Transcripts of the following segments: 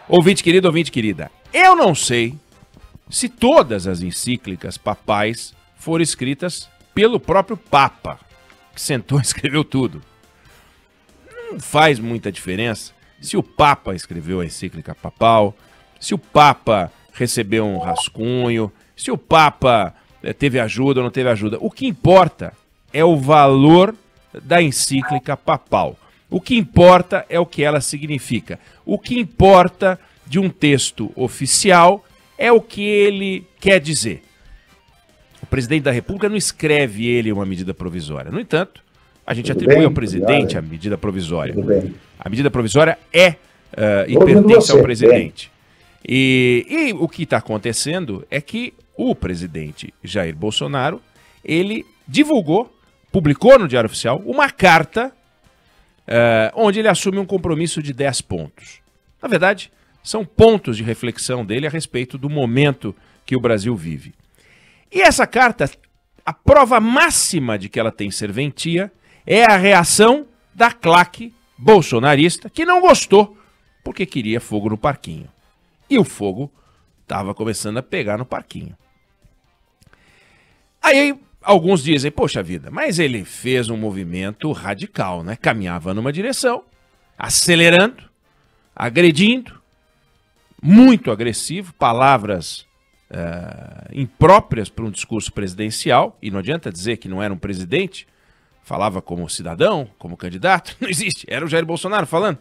Ouvinte querido, ouvinte querida, eu não sei se todas as encíclicas papais foram escritas pelo próprio Papa, que sentou e escreveu tudo. Não faz muita diferença se o Papa escreveu a encíclica papal, se o Papa recebeu um rascunho, se o Papa teve ajuda ou não teve ajuda. O que importa é o valor da encíclica papal. O que importa é o que ela significa. O que importa de um texto oficial é o que ele quer dizer. O presidente da República não escreve ele uma medida provisória. No entanto, a gente atribui ao presidente a medida provisória. A medida provisória é e pertence ao presidente. E o que está acontecendo é que o presidente Jair Bolsonaro, ele divulgou, publicou no Diário Oficial, uma carta onde ele assume um compromisso de 10 pontos. Na verdade, são pontos de reflexão dele a respeito do momento que o Brasil vive. E essa carta, a prova máxima de que ela tem serventia é a reação da claque bolsonarista, que não gostou, porque queria fogo no parquinho. E o fogo estava começando a pegar no parquinho. Aí alguns dizem, poxa vida, mas ele fez um movimento radical, né? Caminhava numa direção, acelerando, agredindo, muito agressivo, palavras impróprias para um discurso presidencial, e não adianta dizer que não era um presidente, falava como cidadão, como candidato, não existe, era o Jair Bolsonaro falando.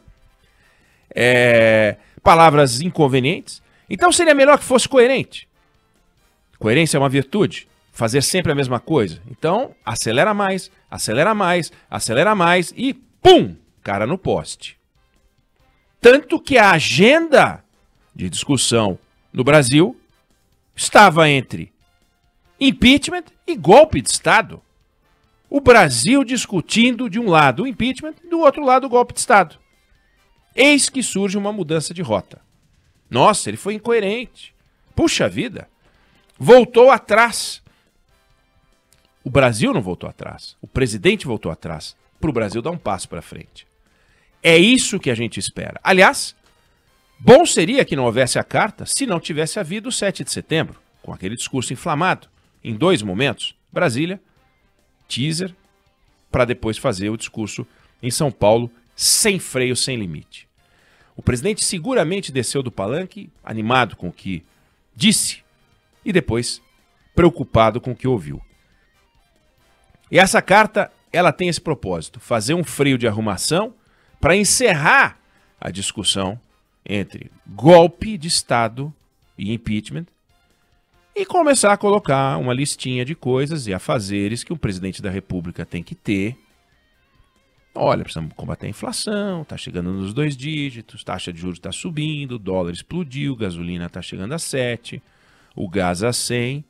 Palavras inconvenientes. Então seria melhor que fosse coerente. Coerência é uma virtude. Fazer sempre a mesma coisa. Então, acelera mais, acelera mais, acelera mais e pum! Cara no poste. Tanto que a agenda de discussão no Brasil estava entre impeachment e golpe de Estado. O Brasil discutindo de um lado o impeachment, do outro lado o golpe de Estado. Eis que surge uma mudança de rota. Nossa, ele foi incoerente. Puxa vida. Voltou atrás. O Brasil não voltou atrás. O presidente voltou atrás. Para o Brasil dar um passo para frente. É isso que a gente espera. Aliás, bom seria que não houvesse a carta se não tivesse havido o 7 de setembro, com aquele discurso inflamado, em 2 momentos. Brasília, teaser, para depois fazer o discurso em São Paulo, sem freio, sem limite. O presidente seguramente desceu do palanque, animado com o que disse, e depois preocupado com o que ouviu. E essa carta, ela tem esse propósito, fazer um freio de arrumação para encerrar a discussão entre golpe de Estado e impeachment e começar a colocar uma listinha de coisas e afazeres que o presidente da República tem que ter. Olha, precisamos combater a inflação, está chegando nos 2 dígitos, taxa de juros está subindo, o dólar explodiu, gasolina está chegando a 7, o gás a 100,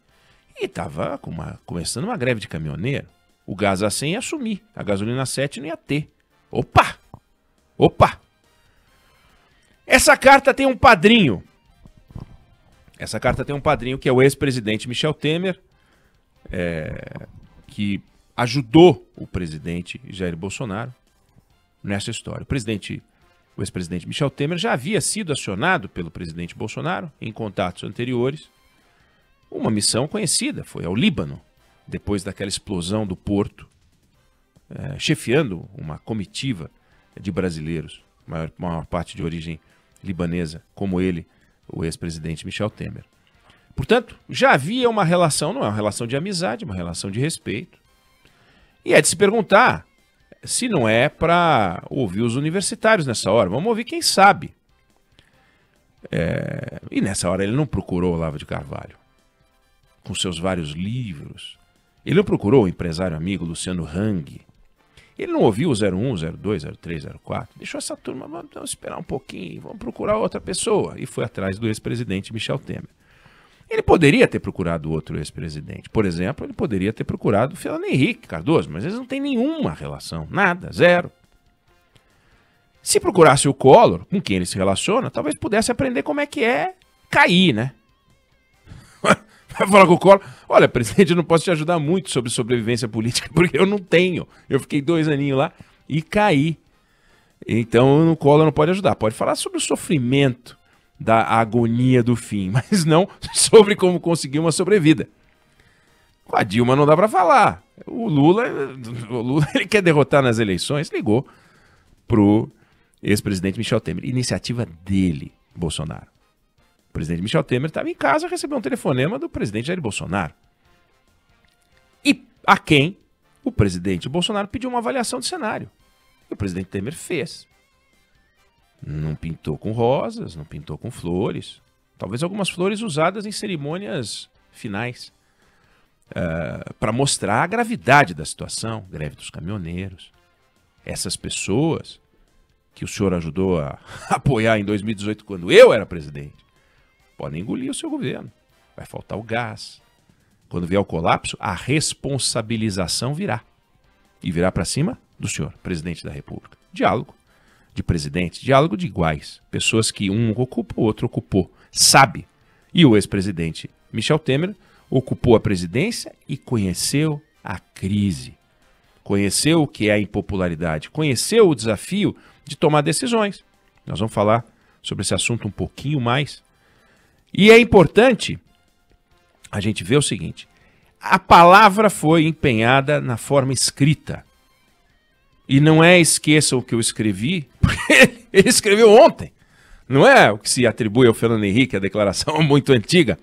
e estava começando uma greve de caminhoneiro. O gás a 100 ia sumir, a gasolina a 7 não ia ter. Opa! Opa! Essa carta tem um padrinho. Essa carta tem um padrinho que é o ex-presidente Michel Temer, que ajudou o presidente Jair Bolsonaro nessa história. O ex-presidente Michel Temer já havia sido acionado pelo presidente Bolsonaro em contatos anteriores. Uma missão conhecida, foi ao Líbano, depois daquela explosão do porto, chefiando uma comitiva de brasileiros, maior parte de origem libanesa, como ele, o ex-presidente Michel Temer. Portanto, já havia uma relação, não é uma relação de amizade, uma relação de respeito. E é de se perguntar se não é para ouvir os universitários nessa hora. Vamos ouvir quem sabe. E nessa hora ele não procurou o Olavo de Carvalho, com seus vários livros. Ele não procurou o empresário amigo Luciano Hang. Ele não ouviu o 01, 02, 03, 04. Deixou essa turma, vamos esperar um pouquinho, vamos procurar outra pessoa. E foi atrás do ex-presidente Michel Temer. Ele poderia ter procurado outro ex-presidente. Por exemplo, ele poderia ter procurado o Fernando Henrique Cardoso, mas eles não têm nenhuma relação, nada, zero. Se procurasse o Collor, com quem ele se relaciona, talvez pudesse aprender como é que é cair, né? Vai falar com o Collor, olha, presidente, eu não posso te ajudar muito sobre sobrevivência política, porque eu não tenho. Eu fiquei 2 aninhos lá e caí. Então o Collor não pode ajudar. Pode falar sobre o sofrimento da agonia do fim, mas não sobre como conseguir uma sobrevida. Com a Dilma não dá para falar. O Lula ele quer derrotar nas eleições, ligou pro ex-presidente Michel Temer. Iniciativa dele, Bolsonaro. O presidente Michel Temer estava em casa, recebeu um telefonema do presidente Jair Bolsonaro. E a quem o presidente Bolsonaro pediu uma avaliação de cenário. E o presidente Temer fez. Não pintou com rosas, não pintou com flores. Talvez algumas flores usadas em cerimônias finais. Para mostrar a gravidade da situação. Greve dos caminhoneiros. Essas pessoas que o senhor ajudou a apoiar em 2018, quando eu era presidente, podem engolir o seu governo. Vai faltar o gás. Quando vier o colapso, a responsabilização virá. E virá para cima do senhor, presidente da República. Diálogo de presidentes, diálogo de iguais. Pessoas que um ocupa, o outro ocupou. Sabe. E o ex-presidente Michel Temer ocupou a presidência e conheceu a crise. Conheceu o que é a impopularidade. Conheceu o desafio de tomar decisões. Nós vamos falar sobre esse assunto um pouquinho mais. E é importante a gente ver o seguinte. A palavra foi empenhada na forma escrita. E não é esqueçam o que eu escrevi, porque ele escreveu ontem. Não é o que se atribui ao Fernando Henrique, a declaração muito antiga.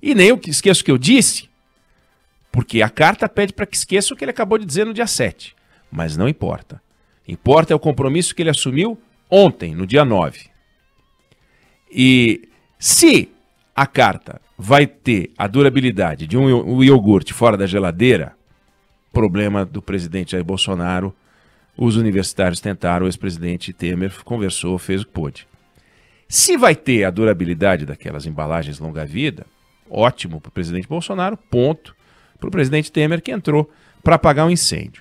E nem o que esqueça o que eu disse, porque a carta pede para que esqueça o que ele acabou de dizer no dia 7. Mas não importa. Importa é o compromisso que ele assumiu ontem, no dia 9. E se a carta vai ter a durabilidade de um iogurte fora da geladeira, problema do presidente Jair Bolsonaro, os universitários tentaram, o ex-presidente Temer conversou, fez o que pôde. Se vai ter a durabilidade daquelas embalagens longa-vida, ótimo para o presidente Bolsonaro, ponto para o presidente Temer que entrou para apagar um incêndio.